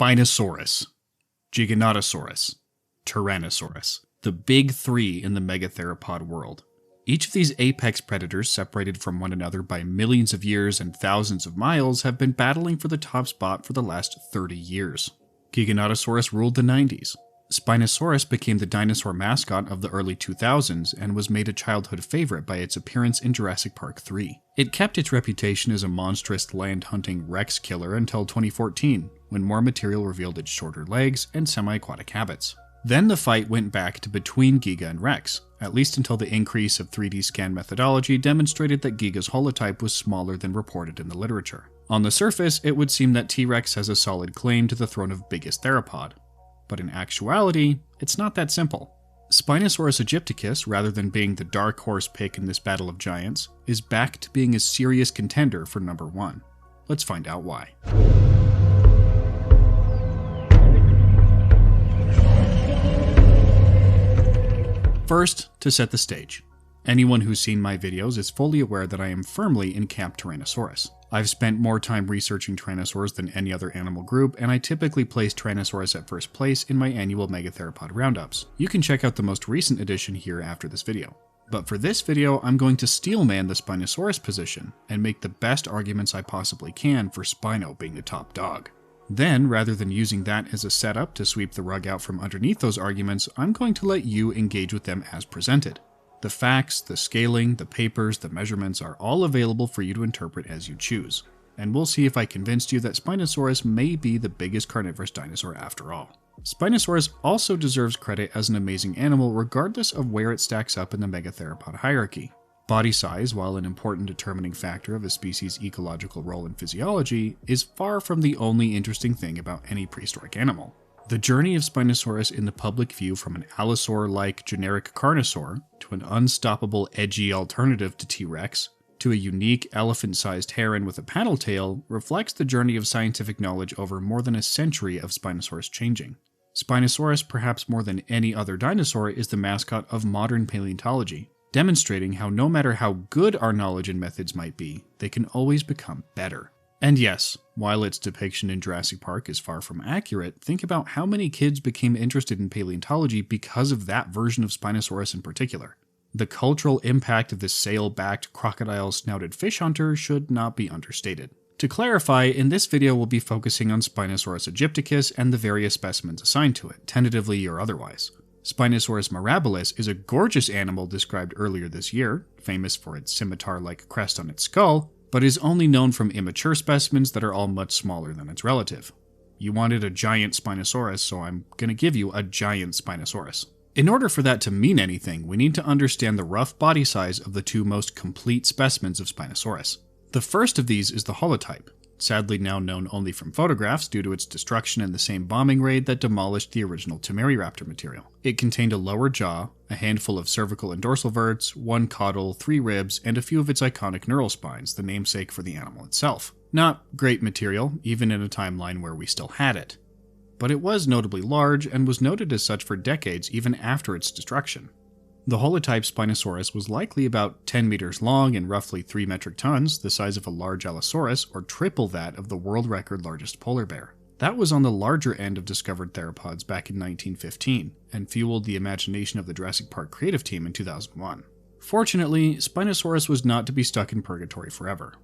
Spinosaurus, Giganotosaurus, Tyrannosaurus, the big three in the megatheropod world. Each of these apex predators, separated from one another by millions of years and thousands of miles, have been battling for the top spot for the last 30 years. Giganotosaurus ruled the 90s. Spinosaurus became the dinosaur mascot of the early 2000s and was made a childhood favorite by its appearance in Jurassic Park III. It kept its reputation as a monstrous land-hunting Rex killer until 2014, when more material revealed its shorter legs and semiaquatic habits. Then the fight went back to between Giga and Rex, at least until the increase of 3D scan methodology demonstrated that Giga's holotype was smaller than reported in the literature. On the surface, it would seem that T-Rex has a solid claim to the throne of Biggest Theropod. But in actuality, it's not that simple. Spinosaurus aegyptiacus, rather than being the dark horse pick in this battle of giants, is back to being a serious contender for number 1. Let's find out why. First, to set the stage. Anyone who's seen my videos is fully aware that I am firmly in Camp Tyrannosaurus. I've spent more time researching Tyrannosaurs than any other animal group, and I typically place Tyrannosaurus at first place in my annual megatheropod roundups. You can check out the most recent edition here after this video. But for this video, I'm going to steelman the Spinosaurus position, and make the best arguments I possibly can for Spino being the top dog. Then, rather than using that as a setup to sweep the rug out from underneath those arguments, I'm going to let you engage with them as presented. The facts, the scaling, the papers, the measurements are all available for you to interpret as you choose. And we'll see if I convinced you that Spinosaurus may be the biggest carnivorous dinosaur after all. Spinosaurus also deserves credit as an amazing animal regardless of where it stacks up in the megatheropod hierarchy. Body size, while an important determining factor of a species' ecological role in physiology, is far from the only interesting thing about any prehistoric animal. The journey of Spinosaurus in the public view from an allosaur-like generic carnosaur to an unstoppable edgy alternative to T-Rex, to a unique elephant-sized heron with a paddle tail, reflects the journey of scientific knowledge over more than a century of Spinosaurus changing. Spinosaurus, perhaps more than any other dinosaur, is the mascot of modern paleontology, demonstrating how no matter how good our knowledge and methods might be, they can always become better. And yes, while its depiction in Jurassic Park is far from accurate, think about how many kids became interested in paleontology because of that version of Spinosaurus in particular. The cultural impact of this sail-backed, crocodile-snouted fish hunter should not be understated. To clarify, in this video we'll be focusing on Spinosaurus aegyptiacus and the various specimens assigned to it, tentatively or otherwise. Spinosaurus mirabilis is a gorgeous animal described earlier this year, famous for its scimitar-like crest on its skull, but is only known from immature specimens that are all much smaller than its relative. You wanted a giant Spinosaurus, so I'm gonna give you a giant Spinosaurus. In order for that to mean anything, we need to understand the rough body size of the two most complete specimens of Spinosaurus. The first of these is the holotype, sadly now known only from photographs due to its destruction in the same bombing raid that demolished the original Temeriraptor material. It contained a lower jaw, a handful of cervical and dorsal verts, 1 caudal, 3 ribs, and a few of its iconic neural spines, the namesake for the animal itself. Not great material, even in a timeline where we still had it. But it was notably large, and was noted as such for decades even after its destruction. The holotype Spinosaurus was likely about 10 meters long and roughly 3 metric tons, the size of a large Allosaurus, or triple that of the world record largest polar bear. That was on the larger end of discovered theropods back in 1915, and fueled the imagination of the Jurassic Park creative team in 2001. Fortunately, Spinosaurus was not to be stuck in purgatory forever.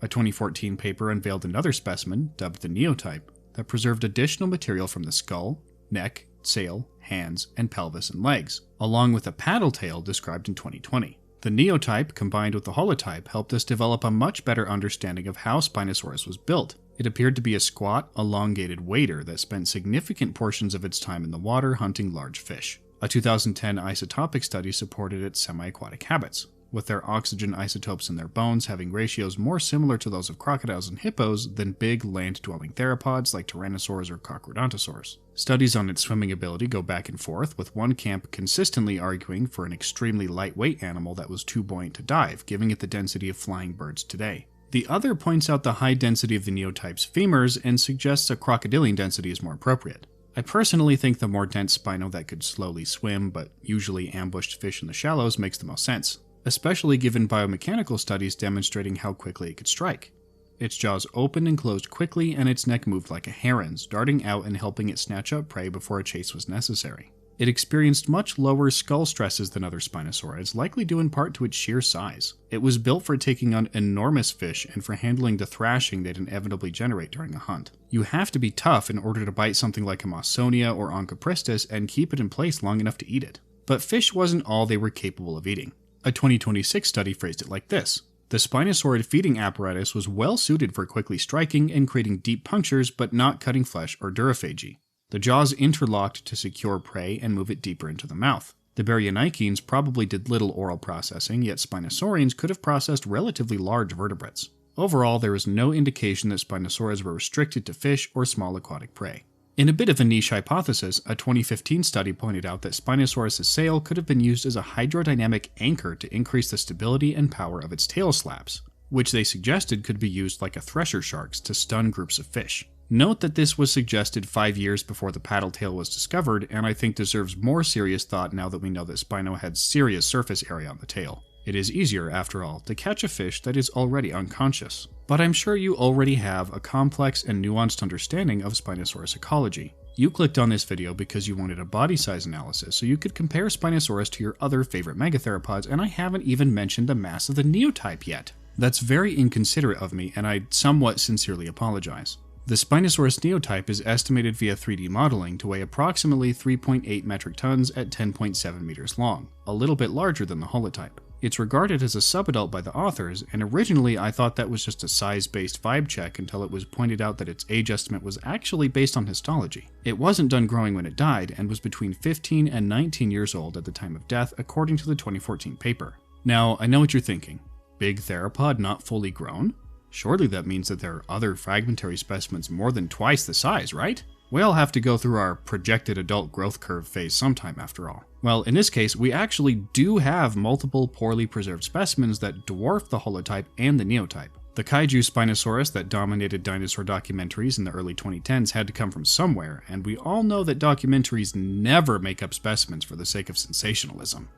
A 2014 paper unveiled another specimen, dubbed the neotype, that preserved additional material from the skull, neck, sail, hands, and pelvis and legs, along with a paddle tail described in 2020. The neotype, combined with the holotype, helped us develop a much better understanding of how Spinosaurus was built. It appeared to be a squat, elongated wader that spent significant portions of its time in the water hunting large fish. A 2010 isotopic study supported its semiaquatic habits, with their oxygen isotopes in their bones having ratios more similar to those of crocodiles and hippos than big land-dwelling theropods like Tyrannosaurs or Giganotosaurus. Studies on its swimming ability go back and forth, with one camp consistently arguing for an extremely lightweight animal that was too buoyant to dive, giving it the density of flying birds today. The other points out the high density of the neotype's femurs and suggests a crocodilian density is more appropriate. I personally think the more dense spino that could slowly swim but usually ambushed fish in the shallows makes the most sense, especially given biomechanical studies demonstrating how quickly it could strike. Its jaws opened and closed quickly, and its neck moved like a heron's, darting out and helping it snatch up prey before a chase was necessary. It experienced much lower skull stresses than other Spinosaurids, likely due in part to its sheer size. It was built for taking on enormous fish and for handling the thrashing they'd inevitably generate during a hunt. You have to be tough in order to bite something like a Mawsonia or Onchopristis and keep it in place long enough to eat it. But fish wasn't all they were capable of eating. A 2026 study phrased it like this: the Spinosaurid feeding apparatus was well suited for quickly striking and creating deep punctures, but not cutting flesh or durophagy. The jaws interlocked to secure prey and move it deeper into the mouth. The Baryonychines probably did little oral processing, yet Spinosaurians could have processed relatively large vertebrates. Overall, there is no indication that Spinosaurids were restricted to fish or small aquatic prey. In a bit of a niche hypothesis, a 2015 study pointed out that Spinosaurus' sail could have been used as a hydrodynamic anchor to increase the stability and power of its tail slaps, which they suggested could be used like a thresher shark's to stun groups of fish. Note that this was suggested 5 years before the paddle tail was discovered, and I think deserves more serious thought now that we know that Spino had serious surface area on the tail. It is easier, after all, to catch a fish that is already unconscious. But I'm sure you already have a complex and nuanced understanding of Spinosaurus ecology. You clicked on this video because you wanted a body size analysis so you could compare Spinosaurus to your other favorite megatheropods, and I haven't even mentioned the mass of the neotype yet. That's very inconsiderate of me, and I somewhat sincerely apologize. The Spinosaurus neotype is estimated via 3D modeling to weigh approximately 3.8 metric tons at 10.7 meters long, a little bit larger than the holotype. It's regarded as a subadult by the authors, and originally I thought that was just a size-based vibe check until it was pointed out that its age estimate was actually based on histology. It wasn't done growing when it died, and was between 15 and 19 years old at the time of death, according to the 2014 paper. Now, I know what you're thinking. Big theropod not fully grown? Surely that means that there are other fragmentary specimens more than twice the size, right? We all have to go through our projected adult growth curve phase sometime after all. Well, in this case, we actually do have multiple poorly preserved specimens that dwarf the holotype and the neotype. The kaiju Spinosaurus that dominated dinosaur documentaries in the early 2010s had to come from somewhere, and we all know that documentaries never make up specimens for the sake of sensationalism.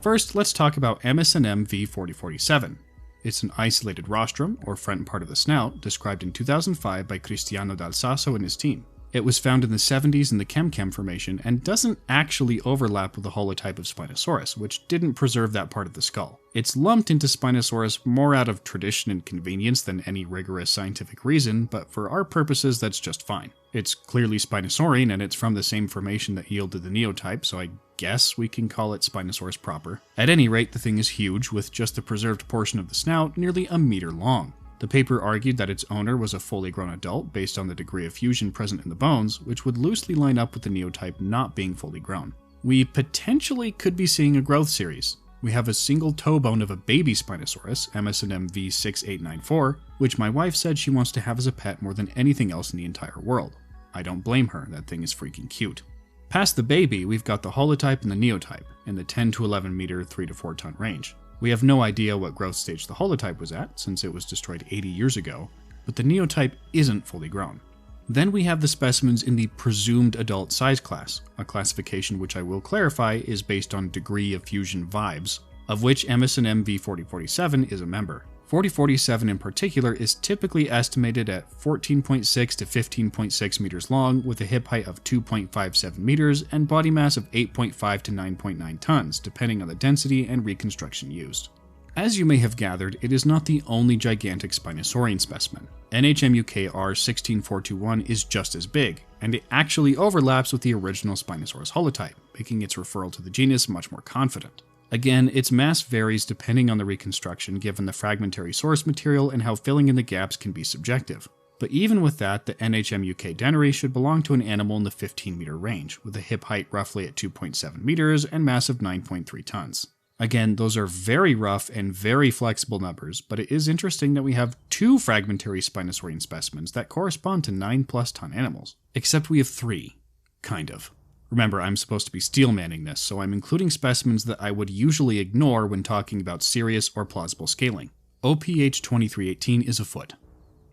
First, let's talk about MSNM V4047. It's an isolated rostrum, or front part of the snout, described in 2005 by Cristiano Dal Sasso and his team. It was found in the 70s in the Kem Formation and doesn't actually overlap with the holotype of Spinosaurus, which didn't preserve that part of the skull. It's lumped into Spinosaurus more out of tradition and convenience than any rigorous scientific reason, but for our purposes that's just fine. It's clearly Spinosaurian and it's from the same formation that yielded the neotype, so I guess we can call it Spinosaurus proper. At any rate, the thing is huge, with just the preserved portion of the snout nearly a meter long. The paper argued that its owner was a fully grown adult based on the degree of fusion present in the bones, which would loosely line up with the neotype not being fully grown. We potentially could be seeing a growth series. We have a single toe bone of a baby Spinosaurus, MSNM V6894, which my wife said she wants to have as a pet more than anything else in the entire world. I don't blame her, that thing is freaking cute. Past the baby, we've got the holotype and the neotype, in the 10 to 11 meter, 3 to 4 ton range. We have no idea what growth stage the holotype was at, since it was destroyed 80 years ago, but the neotype isn't fully grown. Then we have the specimens in the presumed adult size class, a classification which I will clarify is based on degree of fusion vibes, of which MSNM V4047 is a member. 4047 in particular is typically estimated at 14.6 to 15.6 meters long, with a hip height of 2.57 meters and body mass of 8.5 to 9.9 tons, depending on the density and reconstruction used. As you may have gathered, it is not the only gigantic Spinosaurian specimen. NHMUK R16421 is just as big, and it actually overlaps with the original Spinosaurus holotype, making its referral to the genus much more confident. Again, its mass varies depending on the reconstruction given the fragmentary source material and how filling in the gaps can be subjective. But even with that, the NHMUK denary should belong to an animal in the 15 meter range, with a hip height roughly at 2.7 meters and mass of 9.3 tons. Again, those are very rough and very flexible numbers, but it is interesting that we have two fragmentary Spinosaurian specimens that correspond to 9+ ton animals. Except we have three. Kind of. Remember, I'm supposed to be steel-manning this, so I'm including specimens that I would usually ignore when talking about serious or plausible scaling. OPH2318 is a foot.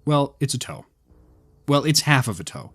Well, it's a toe. Well, it's half of a toe.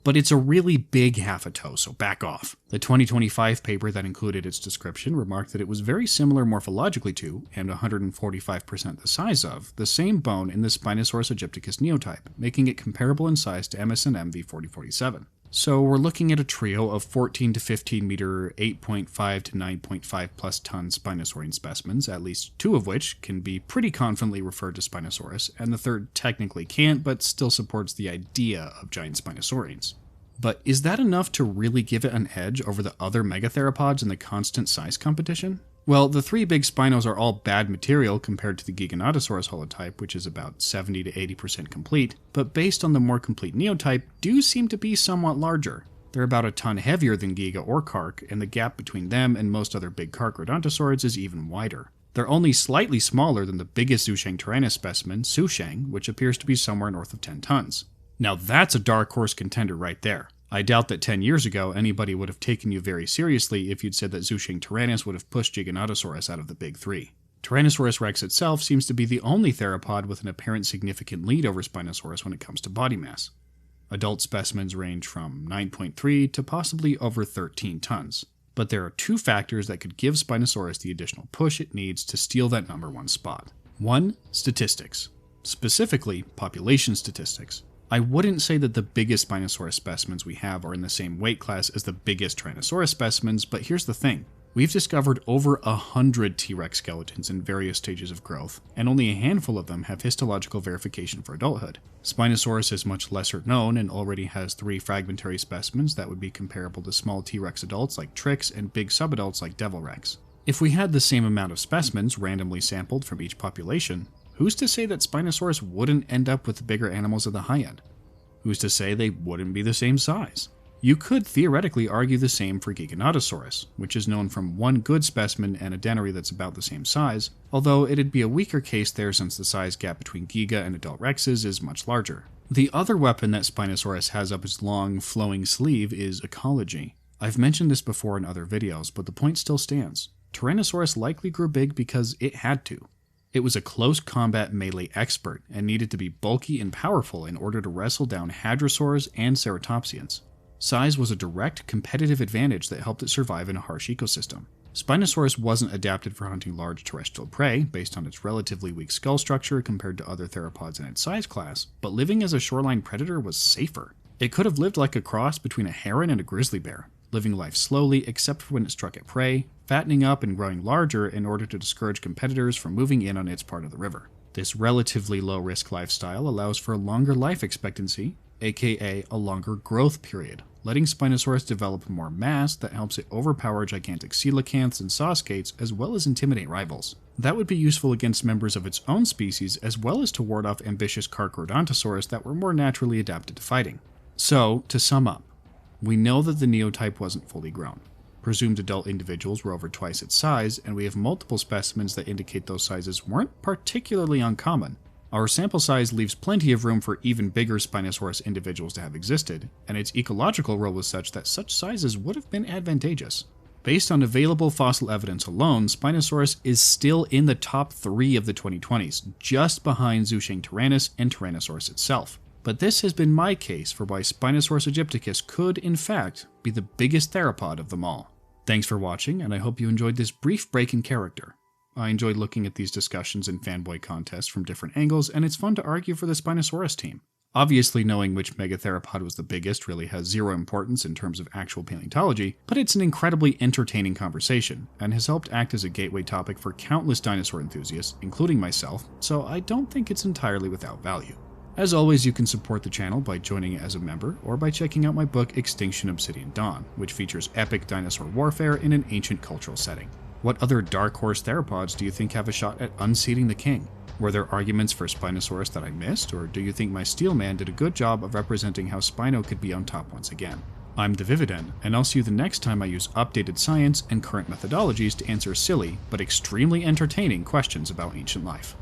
But it's a really big half a toe, so back off. The 2025 paper that included its description remarked that it was very similar morphologically to, and 145% the size of, the same bone in the Spinosaurus aegyptiacus neotype, making it comparable in size to MSNM V4047. So we're looking at a trio of 14 to 15 meter, 8.5 to 9.5 plus ton Spinosaurian specimens, at least two of which can be pretty confidently referred to Spinosaurus, and the third technically can't, but still supports the idea of giant Spinosaurians. But is that enough to really give it an edge over the other megatheropods in the constant size competition? Well, the three big Spinos are all bad material compared to the Giganotosaurus holotype, which is about 70 to 80% complete, but based on the more complete neotype, do seem to be somewhat larger. They're about a ton heavier than Giga or Carc, and the gap between them and most other big Carcharodontosaurs is even wider. They're only slightly smaller than the biggest Zhusheng Tyrannus specimen, Susheng, which appears to be somewhere north of 10 tons. Now that's a dark horse contender right there. I doubt that 10 years ago anybody would have taken you very seriously if you'd said that Zhusheng Tyrannus would have pushed Giganotosaurus out of the big three. Tyrannosaurus rex itself seems to be the only theropod with an apparent significant lead over Spinosaurus when it comes to body mass. Adult specimens range from 9.3 to possibly over 13 tons. But there are two factors that could give Spinosaurus the additional push it needs to steal that number one spot. One, statistics. Specifically, population statistics. I wouldn't say that the biggest Spinosaurus specimens we have are in the same weight class as the biggest Tyrannosaurus specimens, but here's the thing. We've discovered over 100 T-Rex skeletons in various stages of growth, and only a handful of them have histological verification for adulthood. Spinosaurus is much lesser known and already has 3 fragmentary specimens that would be comparable to small T-Rex adults like Trix and big subadults like Devil Rex. If we had the same amount of specimens randomly sampled from each population, who's to say that Spinosaurus wouldn't end up with the bigger animals at the high end? Who's to say they wouldn't be the same size? You could theoretically argue the same for Giganotosaurus, which is known from one good specimen and a denary that's about the same size, although it'd be a weaker case there since the size gap between Giga and adult Rexes is much larger. The other weapon that Spinosaurus has up its long, flowing sleeve is ecology. I've mentioned this before in other videos, but the point still stands. Tyrannosaurus likely grew big because it had to. It was a close combat melee expert and needed to be bulky and powerful in order to wrestle down hadrosaurs and ceratopsians. Size was a direct competitive advantage that helped it survive in a harsh ecosystem. Spinosaurus wasn't adapted for hunting large terrestrial prey based on its relatively weak skull structure compared to other theropods in its size class, but living as a shoreline predator was safer. It could have lived like a cross between a heron and a grizzly bear, living life slowly except for when it struck at prey, fattening up and growing larger in order to discourage competitors from moving in on its part of the river. This relatively low-risk lifestyle allows for a longer life expectancy, aka a longer growth period, letting Spinosaurus develop more mass that helps it overpower gigantic coelacanths and saucegates as well as intimidate rivals. That would be useful against members of its own species as well as to ward off ambitious Carcharodontosaurus that were more naturally adapted to fighting. So, to sum up, we know that the neotype wasn't fully grown. Presumed adult individuals were over twice its size, and we have multiple specimens that indicate those sizes weren't particularly uncommon. Our sample size leaves plenty of room for even bigger Spinosaurus individuals to have existed, and its ecological role was such that such sizes would have been advantageous. Based on available fossil evidence alone, Spinosaurus is still in the top 3 of the 2020s, just behind Zhusheng Tyrannus and Tyrannosaurus itself. But this has been my case for why Spinosaurus aegyptiacus could, in fact, be the biggest theropod of them all. Thanks for watching, and I hope you enjoyed this brief break in character. I enjoyed looking at these discussions and fanboy contests from different angles, and it's fun to argue for the Spinosaurus team. Obviously, knowing which megatheropod was the biggest really has zero importance in terms of actual paleontology, but it's an incredibly entertaining conversation, and has helped act as a gateway topic for countless dinosaur enthusiasts, including myself, so I don't think it's entirely without value. As always, you can support the channel by joining it as a member, or by checking out my book Extinction Obsidian Dawn, which features epic dinosaur warfare in an ancient cultural setting. What other dark horse theropods do you think have a shot at unseating the king? Were there arguments for Spinosaurus that I missed, or do you think my Steel Man did a good job of representing how Spino could be on top once again? I'm the Vividen, and I'll see you the next time I use updated science and current methodologies to answer silly, but extremely entertaining questions about ancient life.